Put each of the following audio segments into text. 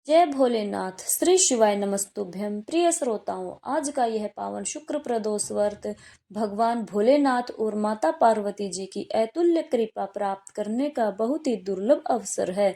जय भोलेनाथ। श्री शिवाय नमस्तुभ्यम। प्रिय श्रोताओं, आज का यह पावन शुक्र प्रदोष व्रत भगवान भोलेनाथ और माता पार्वती जी की अतुल्य कृपा प्राप्त करने का बहुत ही दुर्लभ अवसर है।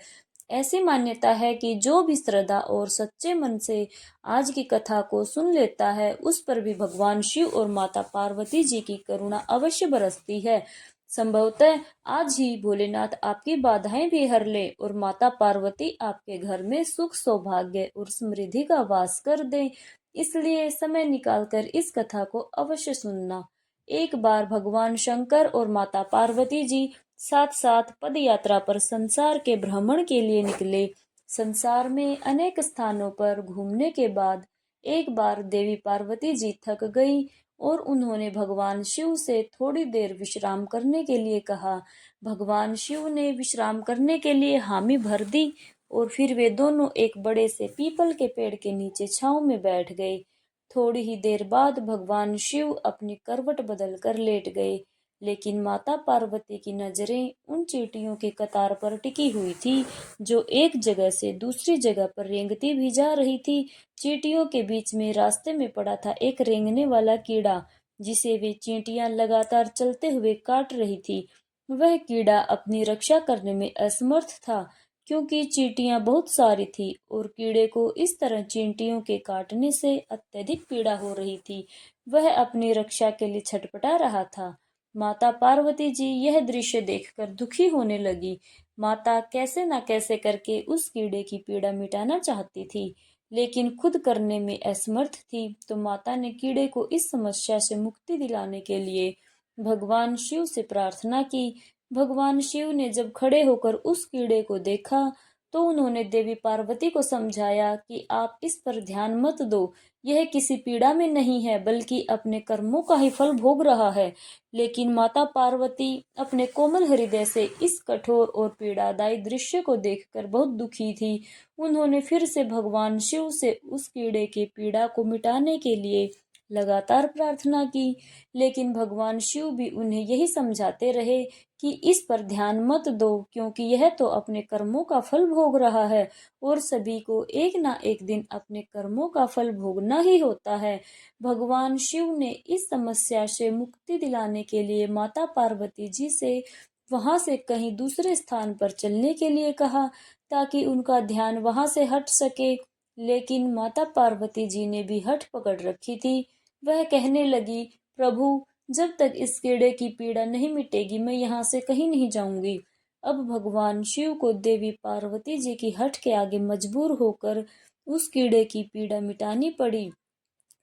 ऐसी मान्यता है कि जो भी श्रद्धा और सच्चे मन से आज की कथा को सुन लेता है, उस पर भी भगवान शिव और माता पार्वती जी की करुणा अवश्य बरसती है। संभवतः आज ही भोलेनाथ आपकी बाधाएं भी हर ले और माता पार्वती आपके घर में सुख, सौभाग्य और समृद्धि का वास कर दे। इसलिए समय निकालकर इस कथा को अवश्य सुनना। एक बार भगवान शंकर और माता पार्वती जी साथ साथ पद यात्रा पर संसार के भ्रमण के लिए निकले। संसार में अनेक स्थानों पर घूमने के बाद एक बार देवी पार्वती जी थक गई और उन्होंने भगवान शिव से थोड़ी देर विश्राम करने के लिए कहा। भगवान शिव ने विश्राम करने के लिए हामी भर दी और फिर वे दोनों एक बड़े से पीपल के पेड़ के नीचे छांव में बैठ गए। थोड़ी ही देर बाद भगवान शिव अपनी करवट बदल कर लेट गए, लेकिन माता पार्वती की नजरें उन चींटियों की कतार पर टिकी हुई थी जो एक जगह से दूसरी जगह पर रेंगती भी जा रही थी। चींटियों के बीच में रास्ते में पड़ा था एक रेंगने वाला कीड़ा, जिसे वे चींटियां लगातार चलते हुए काट रही थी। वह कीड़ा अपनी रक्षा करने में असमर्थ था, क्योंकि चींटियां बहुत सारी थी और कीड़े को इस तरह चींटियों के काटने से अत्यधिक पीड़ा हो रही थी। वह अपनी रक्षा के लिए छटपटा रहा था। माता पार्वती जी यह दृश्य देखकर दुखी होने लगी। माता कैसे न कैसे करके उस कीड़े की पीड़ा मिटाना चाहती थी, लेकिन खुद करने में असमर्थ थी। तो माता ने कीड़े को इस समस्या से मुक्ति दिलाने के लिए भगवान शिव से प्रार्थना की। भगवान शिव ने जब खड़े होकर उस कीड़े को देखा, तो उन्होंने देवी पार्वती को समझाया कि आप इस पर ध्यान मत दो। यह किसी पीड़ा में नहीं है, बल्कि अपने कर्मों का ही फल भोग रहा है। लेकिन माता पार्वती अपने कोमल हृदय से इस कठोर और पीड़ादायी दृश्य को देखकर बहुत दुखी थी। उन्होंने फिर से भगवान शिव से उस कीड़े की पीड़ा को मिटाने के लिए लगातार प्रार्थना की, लेकिन भगवान शिव भी उन्हें यही समझाते रहे कि इस पर ध्यान मत दो, क्योंकि यह तो अपने कर्मों का फल भोग रहा है और सभी को एक ना एक दिन अपने कर्मों का फल भोगना ही होता है। भगवान शिव ने इस समस्या से मुक्ति दिलाने के लिए माता पार्वती जी से वहां से कहीं दूसरे स्थान पर चलने के लिए कहा, ताकि उनका ध्यान वहां से हट सके। लेकिन माता पार्वती जी ने भी हठ पकड़ रखी थी। वह कहने लगी, प्रभु, जब तक इस कीड़े की पीड़ा नहीं मिटेगी, मैं यहाँ से कहीं नहीं जाऊंगी। अब भगवान शिव को देवी पार्वती जी की हठ के आगे मजबूर होकर उस कीड़े की पीड़ा मिटानी पड़ी।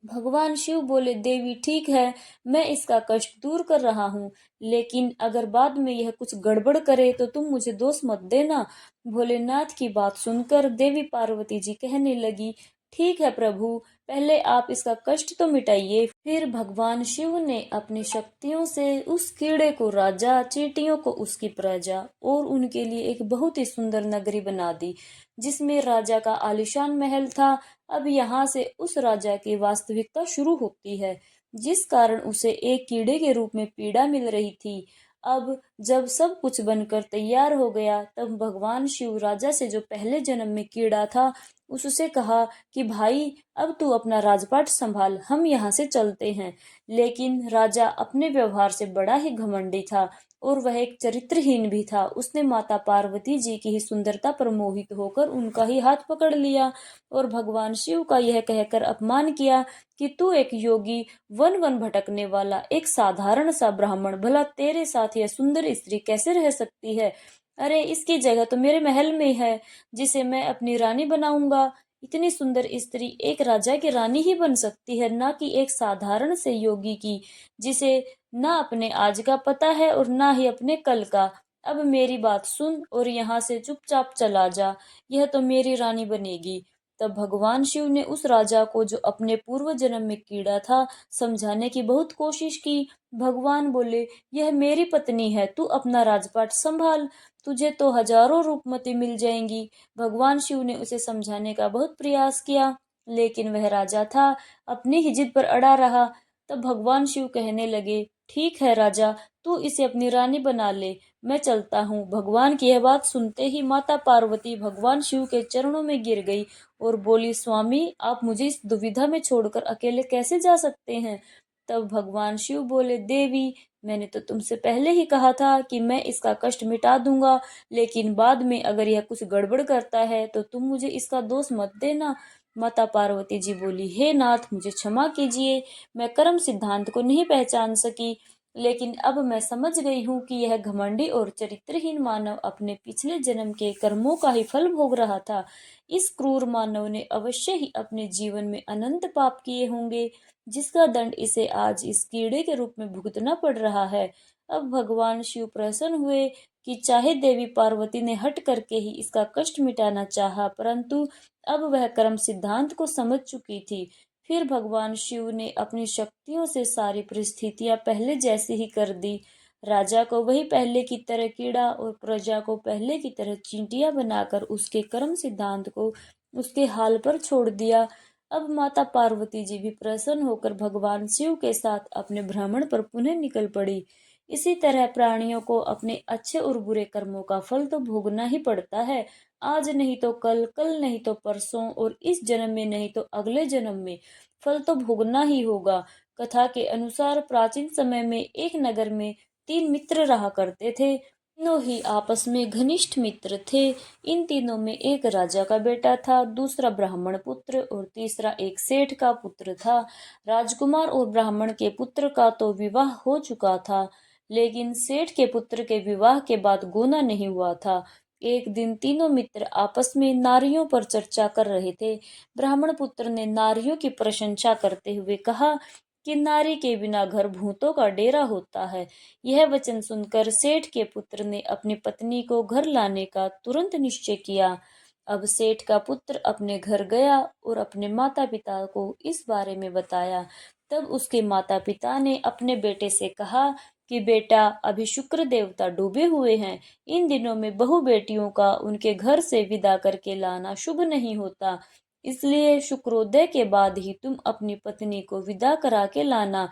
भगवान शिव बोले, देवी ठीक है, मैं इसका कष्ट दूर कर रहा हूँ, लेकिन अगर बाद में यह कुछ गड़बड़ करे तो तुम मुझे दोष मत देना। भोलेनाथ की बात सुनकर देवी पार्वती जी कहने लगी, ठीक है प्रभु, पहले आप इसका कष्ट तो मिटाइए। फिर भगवान शिव ने अपनी शक्तियों से उस कीड़े को राजा, चींटियों को उसकी प्रजा और उनके लिए एक बहुत ही सुंदर नगरी बना दी, जिसमें राजा का आलीशान महल था। अब यहाँ से उस राजा की वास्तविकता शुरू होती है, जिस कारण उसे एक कीड़े के रूप में पीड़ा मिल रही थी। अब जब सब कुछ बनकर तैयार हो गया, तब भगवान शिव राजा से, जो पहले जन्म में कीड़ा था, उससे कहा कि भाई, अब तू अपना राजपाट संभाल, हम यहाँ से चलते हैं। लेकिन राजा अपने व्यवहार से बड़ा ही घमंडी था और वह एक चरित्रहीन भी था। उसने माता पार्वती जी की ही सुंदरता पर मोहित होकर उनका ही हाथ पकड़ लिया और भगवान शिव का यह कहकर अपमान किया कि तू एक योगी, वन वन भटकने वाला, एक साधारण सा ब्राह्मण, भला तेरे साथ यह सुंदर स्त्री कैसे रह सकती है? अरे, इसकी जगह तो मेरे महल में है, जिसे मैं अपनी रानी बनाऊंगा। इतनी सुंदर स्त्री एक राजा की रानी ही बन सकती है, ना कि एक साधारण से योगी की, जिसे ना अपने आज का पता है और ना ही अपने कल का। अब मेरी बात सुन और यहाँ से चुपचाप चला जा, यह तो मेरी रानी बनेगी। तब भगवान शिव ने उस राजा को, जो अपने पूर्व जन्म में कीड़ा था, समझाने की बहुत कोशिश की। भगवान बोले, यह मेरी पत्नी है, तू अपना राजपाट संभाल, तुझे तो हजारों रूपमती मिल जाएंगी। भगवान शिव ने उसे समझाने का बहुत प्रयास किया, लेकिन वह राजा था, अपनी ही जिद पर अड़ा रहा। तब भगवान शिव कहने लगे, ठीक है राजा, तू इसे अपनी रानी बना ले, मैं चलता हूँ। भगवान की यह बात सुनते ही माता पार्वती भगवान शिव के चरणों में गिर गई और बोली, स्वामी, आप मुझे इस दुविधा में छोड़कर अकेले कैसे जा सकते हैं? तब भगवान शिव बोले, देवी, मैंने तो तुमसे पहले ही कहा था कि मैं इसका कष्ट मिटा दूंगा, लेकिन बाद में अगर यह कुछ गड़बड़ करता है तो तुम मुझे इसका दोष मत देना। माता पार्वती जी बोली, हे नाथ, मुझे क्षमा कीजिए, मैं कर्म सिद्धांत को नहीं पहचान सकी, लेकिन अब मैं समझ गई हूँ कि यह घमंडी और चरित्रहीन मानव अपने पिछले जन्म के कर्मों का ही फल भोग रहा था। इस क्रूर मानव ने अवश्य ही अपने जीवन में अनंत पाप किए होंगे, जिसका दंड इसे आज इस कीड़े के रूप में भुगतना पड़ रहा है। अब भगवान शिव प्रसन्न हुए कि चाहे देवी पार्वती ने हट करके ही इसका कष्ट मिटाना चाहा, परंतु अब वह कर्म सिद्धांत को समझ चुकी थी। फिर भगवान शिव ने अपनी शक्तियों से सारी परिस्थितियां पहले जैसी ही कर दी। राजा को वही पहले की तरह कीड़ा और प्रजा को पहले की तरह चींटियां बनाकर उसके कर्म सिद्धांत को उसके हाल पर छोड़ दिया। अब माता पार्वती जी भी प्रसन्न होकर भगवान शिव के साथ अपने भ्रमण पर पुनः निकल पड़ी। इसी तरह प्राणियों को अपने अच्छे और बुरे कर्मों का फल तो भोगना ही पड़ता है। आज नहीं तो कल, कल नहीं तो परसों, और इस जन्म में नहीं तो अगले जन्म में फल तो भोगना ही होगा। कथा के अनुसार प्राचीन समय में एक नगर में 3 मित्र रहा करते थे। तीनों ही आपस में घनिष्ठ मित्र थे। इन तीनों में एक राजा का बेटा था, दूसरा ब्राह्मण पुत्र और तीसरा एक सेठ का पुत्र था। राजकुमार और ब्राह्मण के पुत्र का तो विवाह हो चुका था, लेकिन सेठ के पुत्र के विवाह के बाद गोना नहीं हुआ था। एक दिन तीनों मित्र आपस में नारियों पर चर्चा कर रहे थे। ब्राह्मण पुत्र ने नारियों की प्रशंसा करते हुए कहा कि नारी के बिना घर भूतों का डेरा होता है। यह वचन सुनकर सेठ के पुत्र ने अपनी पत्नी को घर लाने का तुरंत निश्चय किया। अब सेठ का पुत्र अपने घर गया और अपने माता पिता को इस बारे में बताया। तब उसके माता पिता ने अपने बेटे से कहा कि बेटा, अभी शुक्र देवता डूबे हुए हैं। इन दिनों में बहू बेटियों का उनके घर से विदा करके लाना शुभ नहीं होता, इसलिए शुक्रोदय के बाद ही तुम अपनी पत्नी को विदा करा के लाना।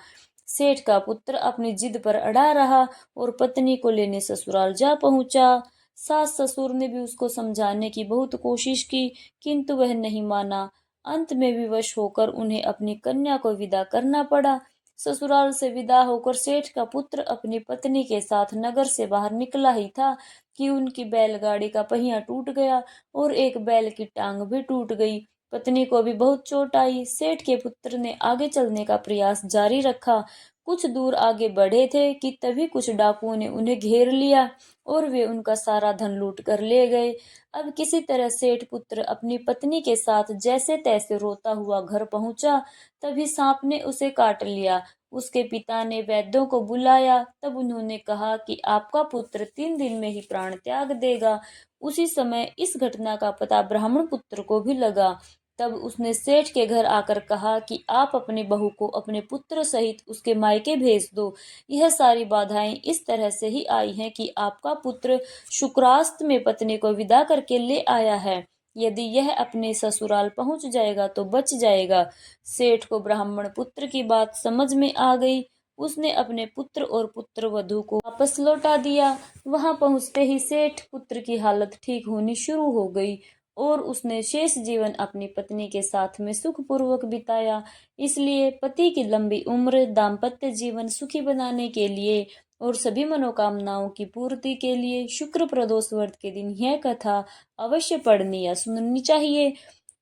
सेठ का पुत्र अपनी जिद पर अड़ा रहा और पत्नी को लेने ससुराल जा पहुंचा। सास ससुर ने भी उसको समझाने की बहुत कोशिश की, किंतु वह नहीं माना। अंत में विवश होकर उन्हें अपनी कन्या को विदा करना पड़ा। ससुराल से विदा होकर सेठ का पुत्र अपनी पत्नी के साथ नगर से बाहर निकला ही था कि उनकी बैलगाड़ी का पहिया टूट गया और एक बैल की टांग भी टूट गई। पत्नी को भी बहुत चोट आई। सेठ के पुत्र ने आगे चलने का प्रयास जारी रखा। कुछ दूर आगे बढ़े थे कि तभी कुछ डाकुओं ने उन्हें घेर लिया और वे उनका सारा धन लूट कर ले गए। अब किसी तरह सेठ पुत्र अपनी पत्नी के साथ जैसे तैसे रोता हुआ घर पहुंचा। तभी सांप ने उसे काट लिया। उसके पिता ने वैद्यों को बुलाया। तब उन्होंने कहा कि आपका पुत्र 3 दिन में ही प्राण त्याग देगा। उसी समय इस घटना का पता ब्राह्मण पुत्र को भी लगा। तब उसने सेठ के घर आकर कहा कि आप अपनी बहू को अपने पुत्र सहित उसके मायके भेज दो। यह सारी बाधाएं इस तरह से ही आई हैं कि आपका पुत्र शुक्रास्त में पत्नी को विदा करके ले आया है। यदि यह अपने ससुराल पहुंच जाएगा तो बच जाएगा। सेठ को ब्राह्मण पुत्र की बात समझ में आ गई। उसने अपने पुत्र और पुत्र वधू को वापस लौटा दिया। वहां पहुंचते ही सेठ पुत्र की हालत ठीक होनी शुरू हो गई और उसने शेष जीवन अपनी पत्नी के साथ में सुखपूर्वक बिताया। इसलिए पति की लंबी उम्र, दाम्पत्य जीवन सुखी बनाने के लिए और सभी मनोकामनाओं की पूर्ति के लिए शुक्र प्रदोष व्रत के दिन यह कथा अवश्य पढ़नी या सुननी चाहिए।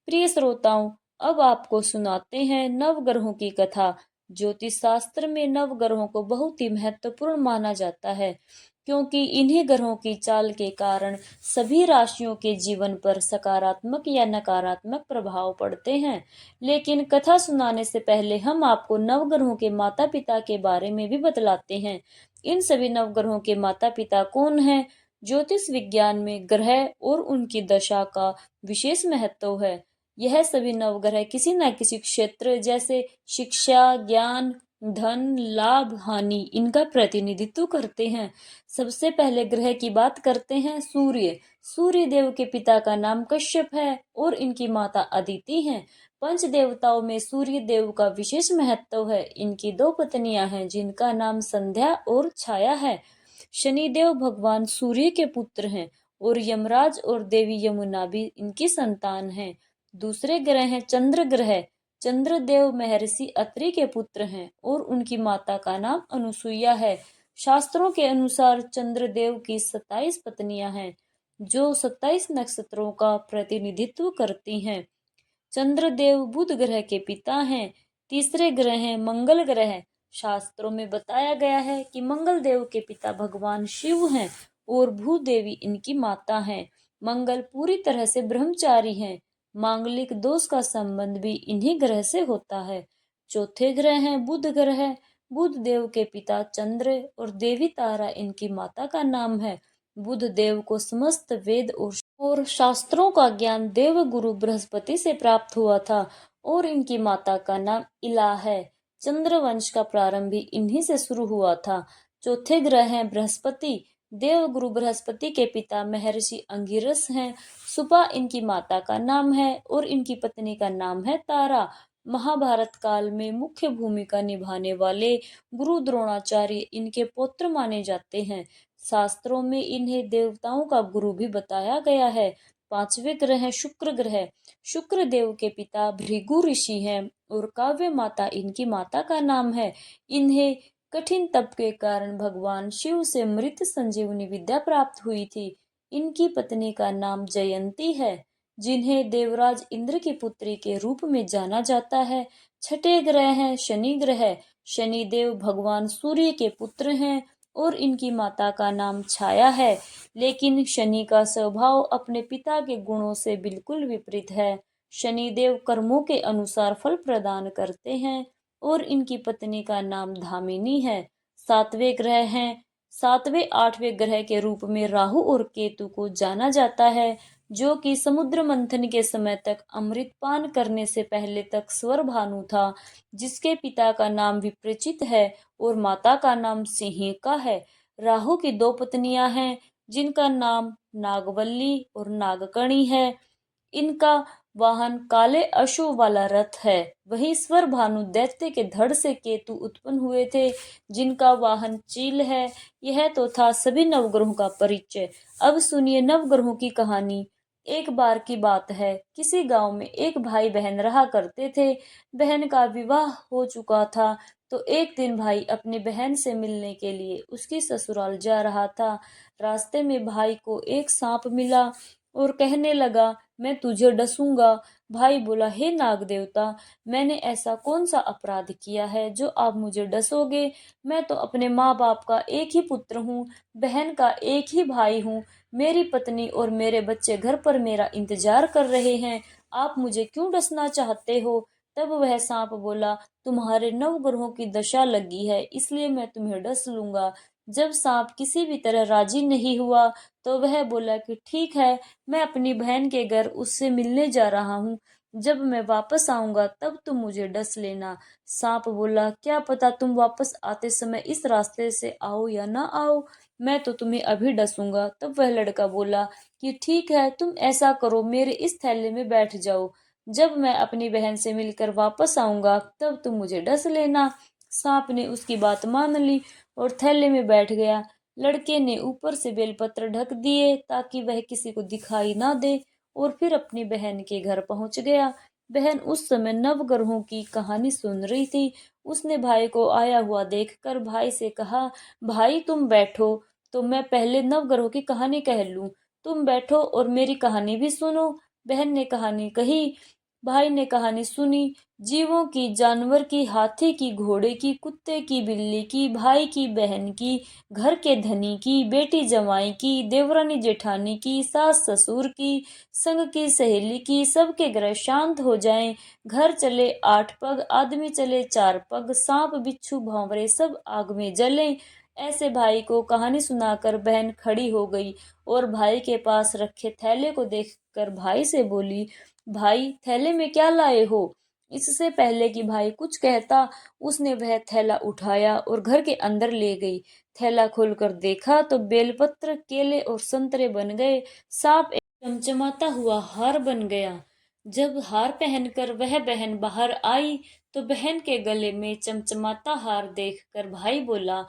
प्रिय श्रोताओं, अब आपको सुनाते हैं नवग्रहों की कथा। ज्योतिष शास्त्र में नवग्रहों को बहुत ही महत्वपूर्ण माना जाता है, क्योंकि इन्हीं ग्रहों की चाल के कारण सभी राशियों के जीवन पर सकारात्मक या नकारात्मक प्रभाव पड़ते हैं। लेकिन कथा सुनाने से पहले हम आपको नवग्रहों के माता पिता के बारे में भी बतलाते हैं। इन सभी नवग्रहों के माता पिता कौन हैं? ज्योतिष विज्ञान में ग्रह और उनकी दशा का विशेष महत्व है। यह सभी नवग्रह किसी न किसी क्षेत्र जैसे शिक्षा, ज्ञान, धन, लाभ, हानि इनका प्रतिनिधित्व करते हैं। सबसे पहले ग्रह की बात करते हैं सूर्य। सूर्य देव के पिता का नाम कश्यप है और इनकी माता अदिति हैं। पंच देवताओं में सूर्य देव का विशेष महत्व है। इनकी 2 पत्नियां हैं जिनका नाम संध्या और छाया है। शनिदेव भगवान सूर्य के पुत्र हैं और यमराज और देवी यमुना भी इनकी संतान हैं। दूसरे ग्रह हैं चंद्र ग्रह। चंद्रदेव महर्षि अत्रि के पुत्र हैं और उनकी माता का नाम अनुसुईया है। शास्त्रों के अनुसार चंद्रदेव की 27 पत्नियां हैं जो 27 नक्षत्रों का प्रतिनिधित्व करती हैं। चंद्रदेव बुध ग्रह के पिता हैं। तीसरे ग्रह हैं मंगल ग्रह। शास्त्रों में बताया गया है कि मंगल देव के पिता भगवान शिव हैं और भूदेवी इनकी माता हैं। मंगल पूरी तरह से ब्रह्मचारी हैं। मांगलिक दोष का संबंध भी इन्हीं ग्रह से होता है। चौथे ग्रह हैं बुध ग्रह। बुध देव के पिता चंद्र और देवी तारा इनकी माता का नाम है। बुध देव को समस्त वेद और शास्त्रों का ज्ञान देव गुरु बृहस्पति से प्राप्त हुआ था और इनकी माता का नाम इला है। चंद्रवंश का प्रारंभ भी इन्हीं से शुरू हुआ था। चौथे ग्रह हैं बृहस्पति। देव गुरु बृहस्पति के पिता महर्षि अंगिरस हैं। सुपा इनकी माता का नाम है और इनकी पत्नी का नाम है तारा। महाभारत काल में मुख्य भूमिका निभाने वाले गुरु द्रोणाचार्य इनके पुत्र माने जाते हैं। शास्त्रों में इन्हें देवताओं का गुरु भी बताया गया है। पांचवें ग्रह है शुक्र ग्रह। शुक्र देव के पिता भृगु ऋषि हैं और काव्य माता इनकी माता का नाम है। इन्हें कठिन तप के कारण भगवान शिव से मृत संजीवनी विद्या प्राप्त हुई थी। इनकी पत्नी का नाम जयंती है जिन्हें देवराज इंद्र की पुत्री के रूप में जाना जाता है। छठे ग्रह हैं शनि ग्रह। शनि देव भगवान सूर्य के पुत्र हैं और इनकी माता का नाम छाया है। लेकिन शनि का स्वभाव अपने पिता के गुणों से बिल्कुल विपरीत है। शनिदेव कर्मों के अनुसार फल प्रदान करते हैं और इनकी पत्नी का नाम धामिनी है। सातवें ग्रह हैं सातवें आठवें ग्रह के रूप में राहु और केतु को जाना जाता है जो कि समुद्र मंथन के समय तक अमृतपान करने से पहले तक स्वर भानु था जिसके पिता का नाम विप्रचित है और माता का नाम सिंहिका है। राहु की दो पत्नियां हैं जिनका नाम नागवल्ली और नागकणी है। इनका वाहन काले अश्व वाला रथ है। वही स्वर भानु दैत्य के धड़ से केतु उत्पन्न हुए थे जिनका वाहन चील है। यह तो था सभी नवग्रहों का परिचय। अब सुनिए नवग्रहों की कहानी। एक बार की बात है किसी गांव में एक भाई बहन रहा करते थे। बहन का विवाह हो चुका था तो एक दिन भाई अपनी बहन से मिलने के लिए उसकी ससुराल जा रहा था। रास्ते में भाई को एक सांप मिला और कहने लगा मैं तुझे डसूंगा। भाई बोला हे नाग देवता मैंने ऐसा कौन सा अपराध किया है जो आप मुझे डसोगे। मैं तो अपने माँ बाप का एक ही पुत्र हूँ बहन का एक ही भाई हूँ। मेरी पत्नी और मेरे बच्चे घर पर मेरा इंतजार कर रहे हैं। आप मुझे क्यों डसना चाहते हो। तब वह सांप बोला तुम्हारे नवग्रहों की दशा लगी है इसलिए मैं तुम्हें डस लूंगा। जब सांप किसी भी तरह राजी नहीं हुआ तो वह बोला कि ठीक है मैं अपनी बहन के घर उससे मिलने जा रहा हूँ। जब मैं वापस आऊंगा तब तुम मुझे डस लेना। सांप बोला क्या पता तुम वापस आते समय इस रास्ते से आओ या ना आओ। मैं तो तुम्हें अभी डसूंगा। तब वह लड़का बोला कि ठीक है तुम ऐसा करो मेरे इस थैले में बैठ जाओ। जब मैं अपनी बहन से मिलकर वापस आऊंगा तब तुम मुझे डस लेना। सांप ने उसकी बात मान ली और थैले में बैठ गया। लड़के ने ऊपर से बेलपत्र ढक दिए ताकि वह किसी को दिखाई ना दे और फिर अपनी बहन के घर पहुंच गया। बहन उस समय नवग्रहों की कहानी सुन रही थी। उसने भाई को आया हुआ देखकर भाई से कहा भाई तुम बैठो तो मैं पहले नवग्रहों की कहानी कह लूं। तुम बैठो और मेरी कहानी भी सुनो। बहन ने कहानी कही। भाई ने कहानी सुनी। जीवों की जानवर की हाथी की घोड़े की कुत्ते की बिल्ली की भाई की बहन की घर के धनी की बेटी जमाई की देवरानी जेठानी की सास ससुर की संग की सहेली की सबके ग्रह शांत हो जाएं। घर चले 8 पग आदमी चले 4 पग सांप बिच्छू भंवरे सब आग में जलें। ऐसे भाई को कहानी सुनाकर बहन खड़ी हो गई और भाई के पास रखे थैले को देखकर भाई से बोली भाई थैले में क्या लाए हो। इससे पहले कि भाई कुछ कहता उसने वह थैला उठाया और घर के अंदर ले गई। थैला खोलकर देखा तो बेलपत्र केले और संतरे बन गए। सांप एक चमचमाता हुआ हार बन गया। जब हार पहनकर वह बहन बाहर आई तो बहन के गले में चमचमाता हार देखकर भाई बोला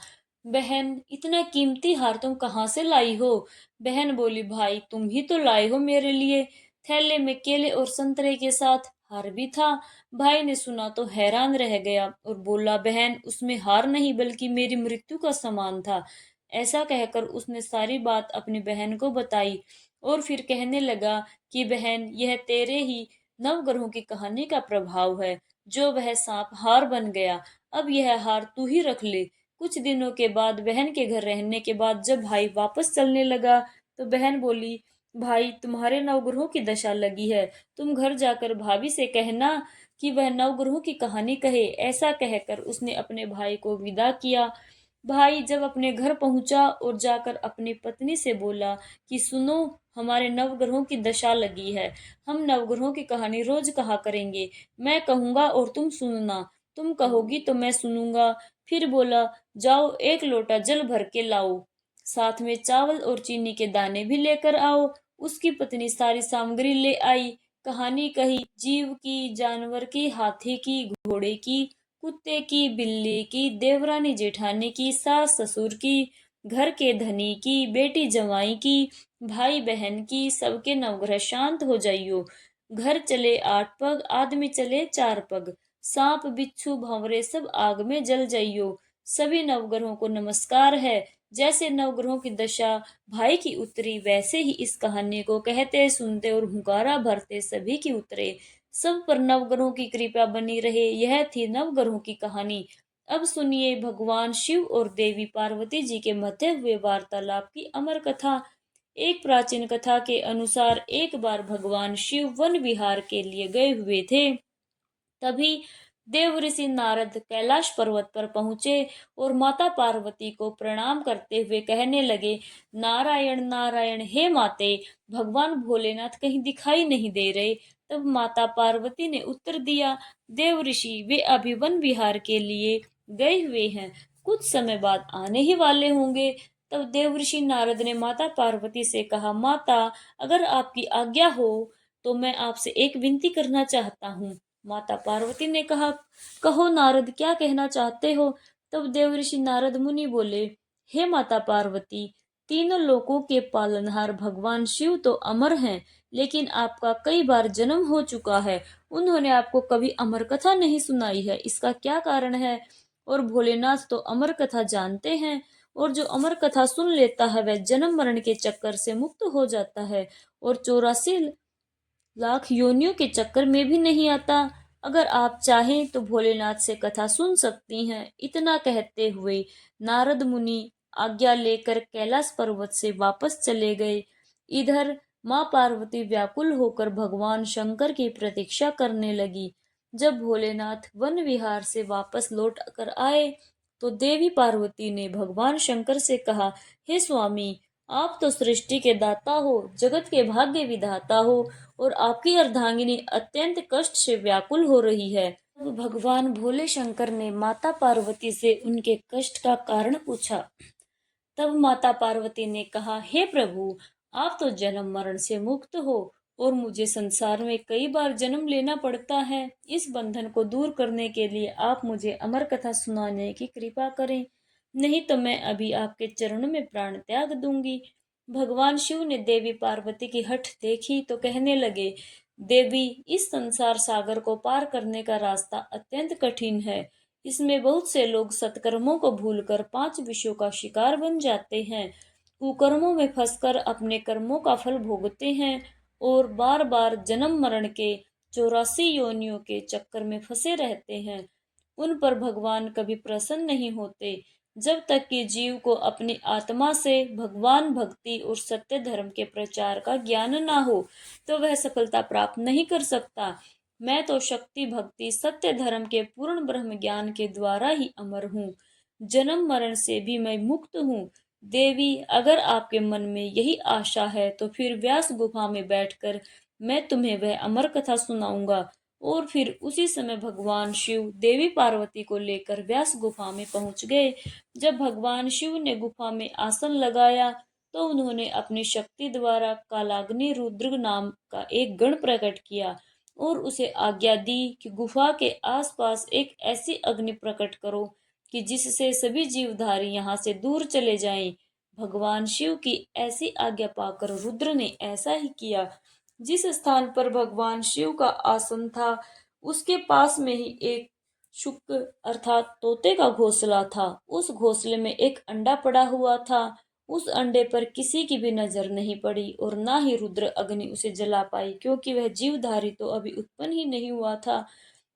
बहन, इतना कीमती हार तुम कहाँ से लाई हो? बहन बोली, भाई तुम ही तो लाए हो मेरे लिए। थैले में केले और संतरे के साथ हार भी था। भाई ने सुना तो हैरान रह गया और बोला, बहन उसमें हार नहीं बल्कि मेरी मृत्यु का सामान था। ऐसा कहकर उसने सारी बात अपनी बहन को बताई और फिर कहने लगा कि बहन, यह तेरे ही नवग्रहों की कहानी का प्रभाव है। जो वह सांप हार बन गया, अब यह हार तू ही रख ले। कुछ दिनों के बाद बहन के घर रहने के बाद जब भाई वापस चलने लगा तो बहन बोली, भाई तुम्हारे नवग्रहों की दशा लगी है। तुम घर जाकर भाभी से कहना कि वह नवग्रहों की कहानी कहे। ऐसा कहकर उसने अपने भाई को विदा किया। भाई जब अपने घर पहुंचा और जाकर अपनी पत्नी से बोला कि सुनो, हमारे नवग्रहों की दशा लगी है। हम नवग्रहों की कहानी रोज कहा करेंगे। मैं कहूंगा और तुम सुनना, तुम कहोगी तो मैं सुनूंगा। फिर बोला, जाओ एक लोटा जल भर के लाओ, साथ में चावल और चीनी के दाने भी लेकर आओ। उसकी पत्नी सारी सामग्री ले आई। कहानी कही, जीव की, जानवर की, हाथी की, घोड़े की, कुत्ते की, बिल्ली की, देवरानी जेठानी की, सास ससुर की, घर के धनी की, बेटी जमाई की, भाई बहन की, सबके नवग्रह शांत हो जाइयो। घर चले 8 पग, आदमी चले 4 पग, सांप बिच्छू भंवरे सब आग में जल जाइयो। सभी नवग्रहों को नमस्कार है। जैसे नवग्रहों की दशा भाई की उतरी, वैसे ही इस कहानी को कहते सुनते और हुंकारा भरते सभी की उतरे। सब पर नवग्रहों की कृपा बनी रहे। यह थी नवग्रहों की कहानी। अब सुनिए भगवान शिव और देवी पार्वती जी के मध्य हुए वार्तालाप की अमर कथा। एक प्राचीन कथा के अनुसार एक बार भगवान शिव वन विहार के लिए गए हुए थे। तभी देव ऋषि नारद कैलाश पर्वत पर पहुंचे और माता पार्वती को प्रणाम करते हुए कहने लगे, नारायण नारायण, हे माते, भगवान भोलेनाथ कहीं दिखाई नहीं दे रहे। तब माता पार्वती ने उत्तर दिया, देव ऋषि वे अभी वन विहार के लिए गए हुए हैं, कुछ समय बाद आने ही वाले होंगे। तब देव ऋषि नारद ने माता पार्वती से कहा, माता, अगर आपकी आज्ञा हो तो मैं आपसे एक विनती करना चाहता हूँ। माता पार्वती ने कहा, कहो नारद, क्या कहना चाहते हो? तब देवऋषि नारद मुनि बोले, हे माता पार्वती, तीनों लोकों के पालनहार भगवान शिव तो अमर हैं, लेकिन आपका कई बार जन्म हो चुका है। उन्होंने आपको कभी अमर कथा नहीं सुनाई है, इसका क्या कारण है? और भोलेनाथ तो अमर कथा जानते हैं, और जो अमर कथा सुन लेता है वह जन्म मरण के चक्कर से मुक्त हो जाता है और 84 लाख योनियों के चक्कर में भी नहीं आता। अगर आप चाहें तो भोलेनाथ से कथा सुन सकती हैं। इतना कहते हुए नारद मुनि आज्ञा लेकर कैलाश पर्वत से वापस चले गए। इधर माँ पार्वती व्याकुल होकर भगवान शंकर की प्रतीक्षा करने लगी। जब भोलेनाथ वन विहार से वापस लौट कर आए तो देवी पार्वती ने भगवान शंकर से कहा, हे स्वामी, आप तो सृष्टि के दाता हो, जगत के भाग्य विधाता हो, और आपकी अर्धांगिनी अत्यंत कष्ट से व्याकुल हो रही है। तब भगवान भोले शंकर ने माता पार्वती से उनके कष्ट का कारण पूछा। तब माता पार्वती ने कहा, हे प्रभु, आप तो जन्म मरण से मुक्त हो और मुझे संसार में कई बार जन्म लेना पड़ता है। इस बंधन को दूर करने के लिए आप मुझे अमर कथा सुनाने की कृपा करें, नहीं तो मैं अभी आपके चरणों में प्राण त्याग दूंगी। भगवान शिव ने देवी पार्वती की हठ देखी तो कहने लगे, देवी, इस संसार सागर को पार करने का रास्ता अत्यंत कठिन है। इसमें बहुत से लोग सत्कर्मों को भूलकर 5 विषयों का शिकार बन जाते हैं, कुकर्मों में फंसकर अपने कर्मों का फल भोगते हैं और बार बार जन्म मरण के 84 योनियों के चक्कर में फंसे रहते हैं। उन पर भगवान कभी प्रसन्न नहीं होते। जब तक कि जीव को अपनी आत्मा से भगवान भक्ति और सत्य धर्म के प्रचार का ज्ञान ना हो, तो वह सफलता प्राप्त नहीं कर सकता। मैं तो शक्ति भक्ति सत्य धर्म के पूर्ण ब्रह्म ज्ञान के द्वारा ही अमर हूँ। जन्म मरण से भी मैं मुक्त हूँ। देवी, अगर आपके मन में यही आशा है तो फिर व्यास गुफा में बैठकर मैं तुम्हें वह अमर कथा सुनाऊंगा। और फिर उसी समय भगवान शिव देवी पार्वती को लेकर व्यास गुफा में पहुंच गए। जब भगवान शिव ने गुफा में आसन लगाया तो उन्होंने अपनी शक्ति द्वारा कालाग्नि रुद्र नाम का एक गण प्रकट किया और उसे आज्ञा दी कि गुफा के आसपास एक ऐसी अग्नि प्रकट करो कि जिससे सभी जीवधारी यहाँ से दूर चले जाएं। भगवान शिव की ऐसी आज्ञा पाकर रुद्र ने ऐसा ही किया। जिस स्थान पर भगवान शिव का आसन था उसके पास में ही एक शुक अर्थात तोते का घोंसला था। उस घोंसले में एक अंडा पड़ा हुआ था। उस अंडे पर किसी की भी नजर नहीं पड़ी और ना ही रुद्र अग्नि उसे जला पाई, क्योंकि वह जीवधारी तो अभी उत्पन्न ही नहीं हुआ था।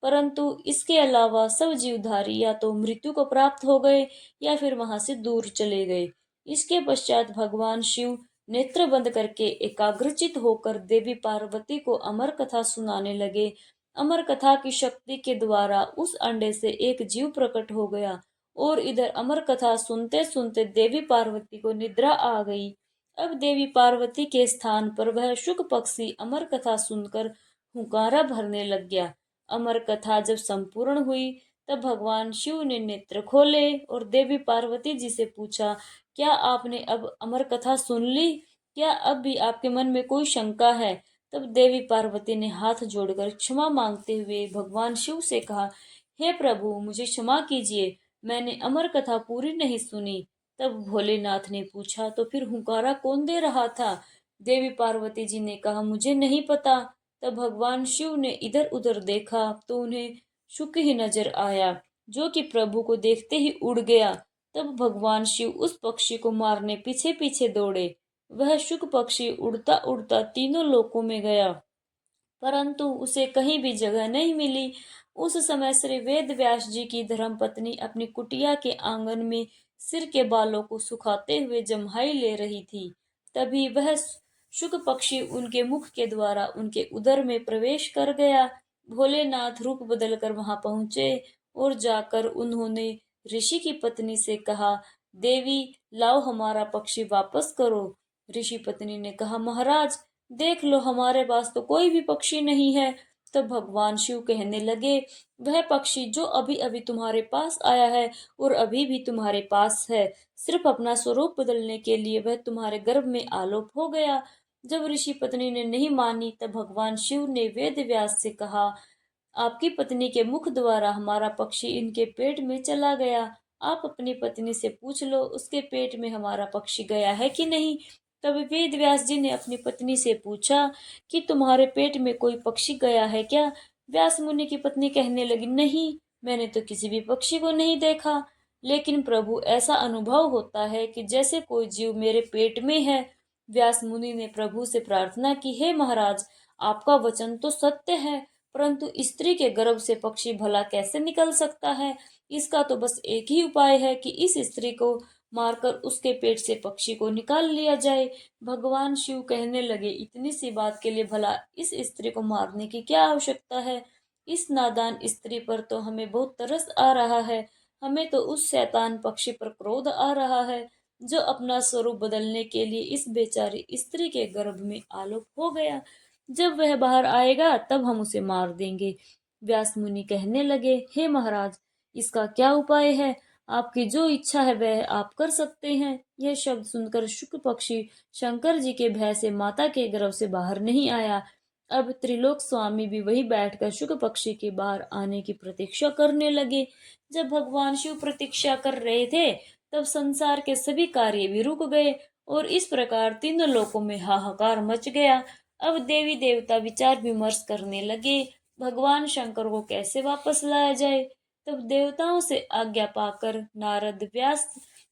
परंतु इसके अलावा सब जीवधारी या तो मृत्यु को प्राप्त हो गए या फिर वहां से दूर चले गए। इसके पश्चात भगवान शिव नेत्र बंद करके एकाग्रचित होकर देवी पार्वती को अमर कथा सुनाने लगे। अमर कथा की शक्ति के द्वारा उस अंडे से एक जीव प्रकट हो गया और इधर अमर कथा सुनते सुनते देवी पार्वती को निद्रा आ गई। अब देवी पार्वती के स्थान पर वह शुक पक्षी अमर कथा सुनकर हुंकारा भरने लग गया। अमर कथा जब संपूर्ण हुई तब भगवान शिव ने नेत्र खोले और देवी पार्वती जी से पूछा, क्या आपने अब अमर कथा सुन ली? क्या अब भी आपके मन में कोई शंका है? तब देवी पार्वती ने हाथ जोड़कर क्षमा मांगते हुए भगवान शिव से कहा, हे प्रभु, मुझे क्षमा कीजिए, मैंने अमर कथा पूरी नहीं सुनी। तब भोलेनाथ ने पूछा, तो फिर हुंकारा कौन दे रहा था? देवी पार्वती जी ने कहा, मुझे नहीं पता। तब भगवान शिव ने इधर उधर देखा तो उन्हें शुक ही नजर आया, जो कि प्रभु को देखते ही उड़ गया। तब भगवान शिव उस पक्षी को मारने पीछे पीछे दौड़े। वह शुक पक्षी उड़ता उड़ता तीनों लोकों में गया, परंतु उसे कहीं भी जगह नहीं मिली। उस समय श्री वेद व्यास जी की धर्मपत्नी अपनी कुटिया के आंगन में सिर के बालों को सुखाते हुए जम्हाई ले रही थी। तभी वह शुक पक्षी उनके मुख के द्वारा उनके उदर में प्रवेश कर गया। भोलेनाथ रूप बदलकर वहां पहुंचे और जाकर उन्होंने ऋषि की पत्नी से कहा, देवी, लाओ हमारा पक्षी वापस करो। ऋषि पत्नी ने कहा, महाराज, देख लो, हमारे पास तो कोई भी पक्षी नहीं है। तब भगवान शिव कहने लगे, वह पक्षी जो अभी अभी तुम्हारे पास आया है और अभी भी तुम्हारे पास है, सिर्फ अपना स्वरूप बदलने के लिए वह तुम्हारे गर्भ में आलोप हो गया। जब ऋषि पत्नी ने नहीं मानी तब भगवान शिव ने वेद व्यास से कहा, आपकी पत्नी के मुख द्वारा हमारा पक्षी इनके पेट में चला गया। आप अपनी पत्नी से पूछ लो, उसके पेट में हमारा पक्षी गया है कि नहीं। तब वेद व्यास जी ने अपनी पत्नी से पूछा कि तुम्हारे पेट में कोई पक्षी गया है क्या? व्यास मुनि की पत्नी कहने लगी, नहीं, मैंने तो किसी भी पक्षी को नहीं देखा। लेकिन प्रभु, ऐसा अनुभव होता है कि जैसे कोई जीव मेरे पेट में है। व्यास मुनि ने प्रभु से प्रार्थना की, हे महाराज, आपका वचन तो सत्य है, परंतु स्त्री के गर्भ से पक्षी भला कैसे निकल सकता है? इसका तो बस एक ही उपाय है कि इस स्त्री को मारकर उसके पेट से पक्षी को निकाल लिया जाए। भगवान शिव कहने लगे, इतनी सी बात के लिए भला इस स्त्री को मारने की क्या आवश्यकता है? इस नादान स्त्री पर तो हमें बहुत तरस आ रहा है। हमें तो उस शैतान पक्षी पर क्रोध आ रहा है, जो अपना स्वरूप बदलने के लिए इस बेचारी स्त्री के गर्भ में आलोक हो गया। जब वह बाहर आएगा तब हम उसे मार देंगे। व्यास मुनि कहने लगे, हे महाराज, इसका क्या उपाय है? आपकी जो इच्छा है वह आप कर सकते हैं। यह शब्द सुनकर शुक पक्षी शंकर जी के भय से माता के गर्भ से बाहर नहीं आया। अब त्रिलोक स्वामी भी वही बैठकर शुक पक्षी के बाहर आने की प्रतीक्षा करने लगे। जब भगवान शिव प्रतीक्षा कर रहे थे तब संसार के सभी कार्य भी रुक गए और इस प्रकार तीनों लोकों में हाहाकार मच गया। अब देवी देवता विचार विमर्श करने लगे, भगवान शंकर को कैसे वापस लाया जाए। तब देवताओं से आज्ञा पाकर नारद व्यास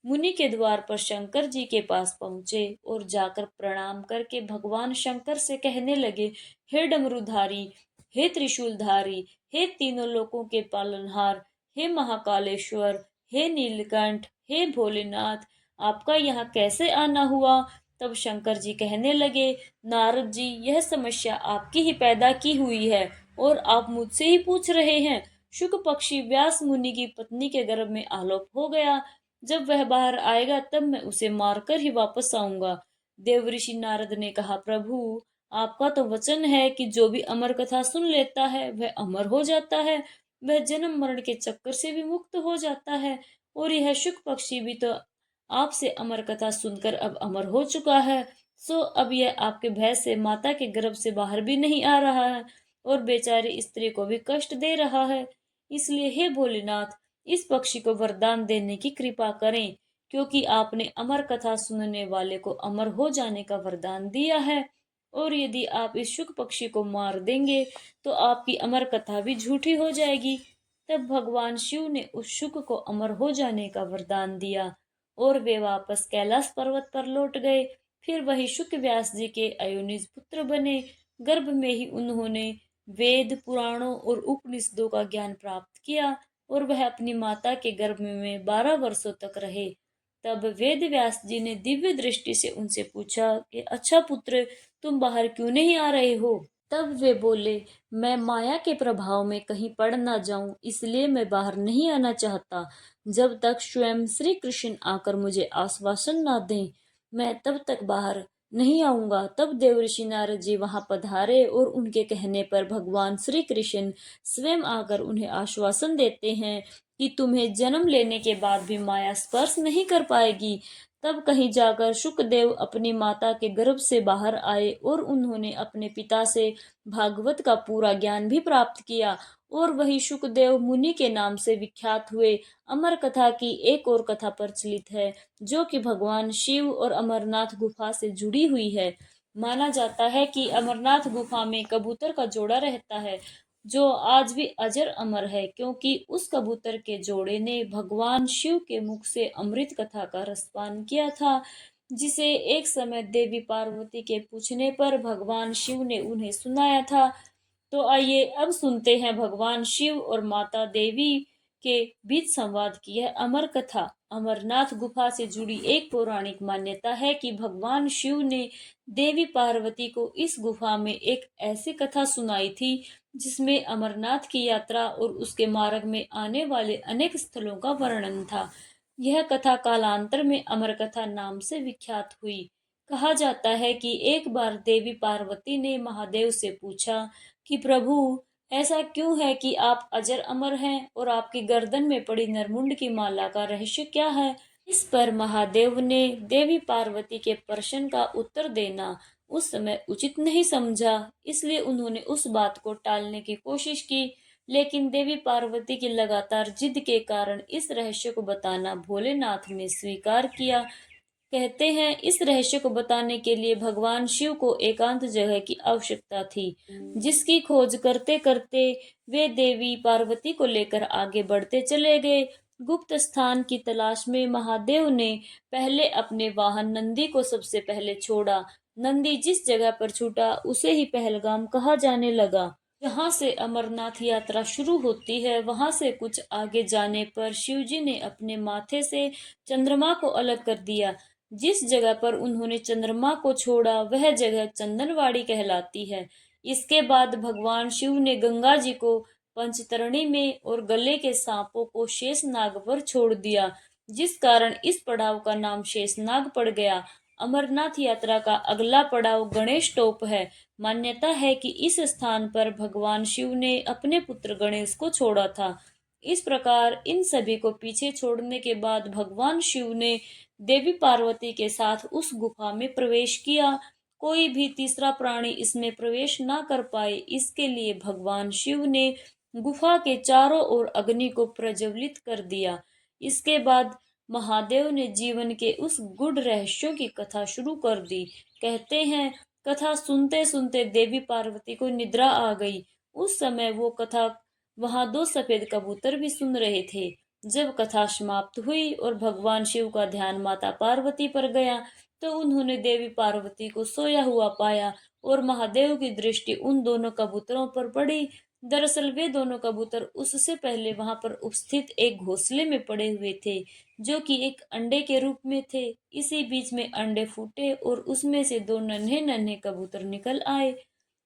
मुनि के द्वार पर शंकर जी के पास पहुंचे और जाकर प्रणाम करके भगवान शंकर से कहने लगे, हे डमरूधारी, हे त्रिशूलधारी, हे तीनों लोकों के पालनहार, हे महाकालेश्वर, हे नीलकंठ, हे भोलेनाथ, आपका यहाँ कैसे आना हुआ? तब शंकर जी कहने लगे, नारद जी, यह समस्या आपकी ही पैदा की हुई है और आप मुझसे ही पूछ रहे हैं। शुक पक्षी व्यास मुनि की पत्नी के गर्भ में आलोप हो गया। जब वह बाहर आएगा तब मैं उसे मारकर ही वापस आऊंगा। देवऋषि नारद ने कहा, प्रभु, आपका तो वचन है कि जो भी अमर कथा सुन लेता है वह अमर हो जाता है, वह जन्म मरण के चक्कर से भी मुक्त हो जाता है। और यह शुक पक्षी भी तो आपसे अमर कथा सुनकर अब अमर हो चुका है। सो अब यह आपके भय से माता के गर्भ से बाहर भी नहीं आ रहा है और बेचारी स्त्री को भी कष्ट दे रहा है। इसलिए हे भोलेनाथ, इस पक्षी को वरदान देने की कृपा करें, क्योंकि आपने अमर कथा सुनने वाले को अमर हो जाने का वरदान दिया है। और यदि आप इस शुक पक्षी को मार देंगे तो आपकी अमर कथा भी झूठी हो जाएगी। तब भगवान शिव ने उस शुक को अमर हो जाने का वरदान दिया और वे वापस कैलाश पर्वत पर लौट गए। फिर वही शुक व्यास जी के अयोनिज पुत्र बने। गर्भ में ही उन्होंने वेद, पुराणों और उपनिषदों का ज्ञान प्राप्त किया और वह अपनी माता के गर्भ में 12 वर्षों तक रहे। तब वेद व्यास जी ने दिव्य दृष्टि से उनसे पूछा कि अच्छा पुत्र, तुम बाहर क्यों नहीं आ रहे हो? तब वे बोले, मैं माया के प्रभाव में कहीं पड़ ना जाऊं, इसलिए मैं बाहर नहीं आना चाहता। जब तक स्वयं श्री कृष्ण आकर मुझे आश्वासन ना दें, मैं तब तक बाहर नहीं आऊंगा। तब देवर्षि नारद जी वहां पधारे और उनके कहने पर भगवान श्री कृष्ण स्वयं आकर उन्हें आश्वासन देते हैं कि तुम्हें जन्म लेने के बाद भी माया स्पर्श नहीं कर पाएगी। तब कहीं जाकर शुकदेव अपनी माता के गर्भ से बाहर आए और उन्होंने अपने पिता से भागवत का पूरा ज्ञान भी प्राप्त किया और वही शुकदेव मुनि के नाम से विख्यात हुए। अमर कथा की एक और कथा प्रचलित है, जो कि भगवान शिव और अमरनाथ गुफा से जुड़ी हुई है। माना जाता है कि अमरनाथ गुफा में कबूतर का जोड़ा रहता है, जो आज भी अजर अमर है, क्योंकि उस कबूतर के जोड़े ने भगवान शिव के मुख से अमृत कथा का रसपान किया था, जिसे एक समय देवी पार्वती के पूछने पर भगवान शिव ने उन्हें सुनाया था। तो आइए अब सुनते हैं भगवान शिव और माता देवी के बीच संवाद की यह अमर कथा। अमरनाथ गुफा से जुड़ी एक पौराणिक मान्यता है कि भगवान शिव ने देवी पार्वती को इस गुफा में एक ऐसी कथा सुनाई थी, जिसमें अमरनाथ की यात्रा और उसके मार्ग में आने वाले अनेक स्थलों का वर्णन था। यह कथा कालांतर में अमर कथा नाम से विख्यात हुई। कहा जाता है कि एक बार देवी पार्वती ने महादेव से पूछा कि प्रभु, ऐसा क्यों है कि आप अजर अमर हैं और आपकी गर्दन में पड़ी नरमुंड की माला का रहस्य क्या है? इस पर महादेव ने देवी पार्वती के प्रश्न का उत्तर देना उस समय उचित नहीं समझा, इसलिए उन्होंने उस बात को टालने की कोशिश की। लेकिन देवी पार्वती की लगातार जिद के कारण इस रहस्य को बताना भोलेनाथ ने स्वीकार किया। कहते हैं इस रहस्य को बताने के लिए भगवान शिव को एकांत जगह की आवश्यकता थी, जिसकी खोज करते करते वे देवी पार्वती को लेकर आगे बढ़ते चले गए। गुप्त स्थान की तलाश में महादेव ने पहले अपने वाहन नंदी को सबसे पहले छोड़ा। नंदी जिस जगह पर छूटा उसे ही पहलगाम कहा जाने लगा। जहाँ से अमरनाथ यात्रा शुरू होती है, वहां से कुछ आगे जाने पर शिवजी ने अपने माथे से चंद्रमा को अलग कर दिया। जिस जगह पर उन्होंने चंद्रमा को छोड़ा वह जगह चंदनवाड़ी कहलाती है। इसके बाद भगवान शिव ने गंगा जी को पंचतरणी में और गले के सांपों को शेषनाग पर छोड़ दिया, जिस कारण इस पड़ाव का नाम शेषनाग पड़ गया। अमरनाथ यात्रा का अगला पड़ाव गणेश टोप है। मान्यता है कि इस स्थान पर भगवान शिव ने अपने पुत्र गणेश को छोड़ा था। इस प्रकार इन सभी को पीछे छोड़ने के बाद भगवान शिव ने देवी पार्वती के साथ उस गुफा में प्रवेश किया। कोई भी तीसरा प्राणी इसमें प्रवेश ना कर पाए, इसके लिए भगवान शिव ने गुफा के चारों ओर अग्नि को प्रज्वलित कर दिया। इसके बाद महादेव ने जीवन के उस गूढ़ रहस्यों की कथा शुरू कर दी। कहते हैं कथा सुनते सुनते देवी पार्वती को निद्रा आ गई। उस समय वो कथा वहां दो सफेद कबूतर भी सुन रहे थे। जब कथा समाप्त हुई और भगवान शिव का ध्यान माता पार्वती पर गया, तो उन्होंने देवी पार्वती को सोया हुआ पाया और महादेव की दृष्टि उन दोनों कबूतरों पर पड़ी। दरअसल वे दोनों कबूतर उससे पहले वहां पर उपस्थित एक घोंसले में पड़े हुए थे, जो कि एक अंडे के रूप में थे। इसी बीच में अंडे फूटे और उसमें से दो नन्हे नन्हे कबूतर निकल आए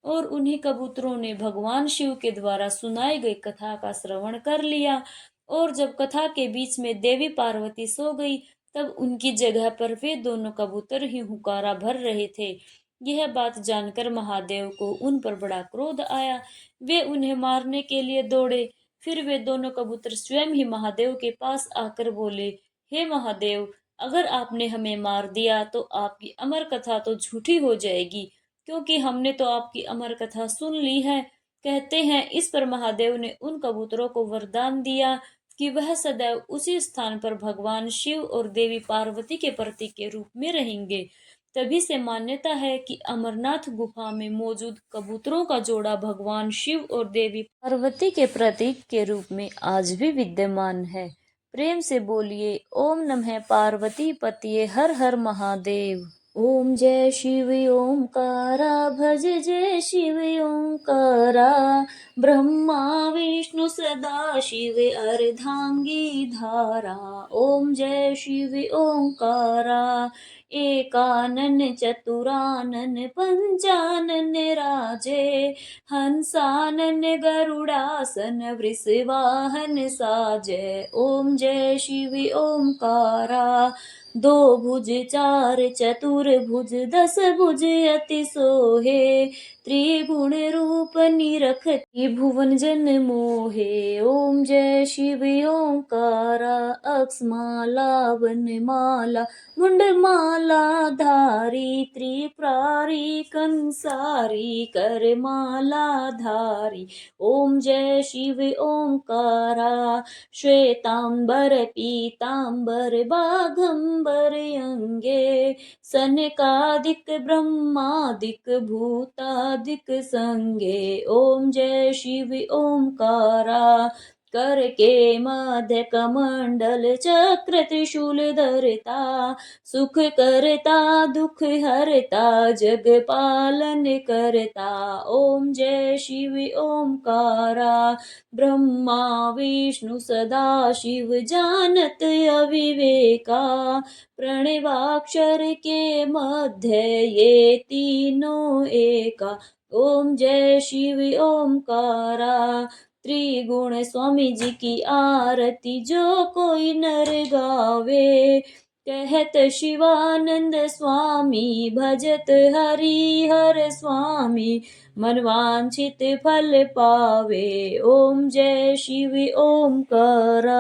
और उन्हीं कबूतरों ने भगवान शिव के द्वारा सुनाई गई कथा का श्रवण कर लिया। और जब कथा के बीच में देवी पार्वती सो गई, तब उनकी जगह पर वे दोनों कबूतर ही हुंकारा भर रहे थे। यह बात जानकर महादेव को उन पर बड़ा क्रोध आया। वे उन्हें मारने के लिए दौड़े। फिर वे दोनों कबूतर स्वयं ही महादेव के पास आकर बोले, हे महादेव, अगर आपने हमें मार दिया तो आपकी अमर कथा तो झूठी हो जाएगी, क्योंकि हमने तो आपकी अमर कथा सुन ली है। कहते हैं इस पर महादेव ने उन कबूतरों को वरदान दिया कि वह सदैव उसी स्थान पर भगवान शिव और देवी पार्वती के प्रतीक के रूप में रहेंगे। तभी से मान्यता है कि अमरनाथ गुफा में मौजूद कबूतरों का जोड़ा भगवान शिव और देवी पार्वती के प्रतीक के रूप में आज भी विद्यमान है। प्रेम से बोलिए ओम नमः पार्वती पतिये हर हर महादेव। ओम जय शिव ओंकारा भज जय शिव ओंकारा, ब्रह्मा विष्णु सदा शिव अर्धांगी धारा। ओम जय शिव ओंकारा, एकानन चतुरानन पंचानन राजे, हंसानन गरुड़ासन वृषवाहन साजे। ओम जय शिव ओंकारा, दो भुज चार चतुर्भुज दस भुज अति सोहे, त्रिगुण रूप निरखती भुवन जन मोहे। ओम जय शिव ओंकारा, अक्षमाला वनमाला मुंडमाला धारी, त्रिपुरारी कंसारी करमाला धारी। ओम जय शिव ओंकारा, श्वेतांबर पीतांबर बाघंबर अंगे, सनकादिक ब्रह्मादिक भूतादिक संगे। ओम जय शिव ओंकारा, कर के मध्य कमंडल चक्र त्रिशूल धरता, सुख करता दुख हरता जग पालन करता। ओम जय शिव ओंकारा, ब्रह्मा विष्णु सदा शिव जानत अविवेका, प्रणवाक्षर के मध्य ये तीनों एका। ओम जय शिव ओंकारा, त्रिगुण स्वामी जी की आरती जो कोई नर गावे, कहत शिवानंद स्वामी भजत हरि हर स्वामी, मनवांछित फल पावे। ओम जय शिव ओंकारा।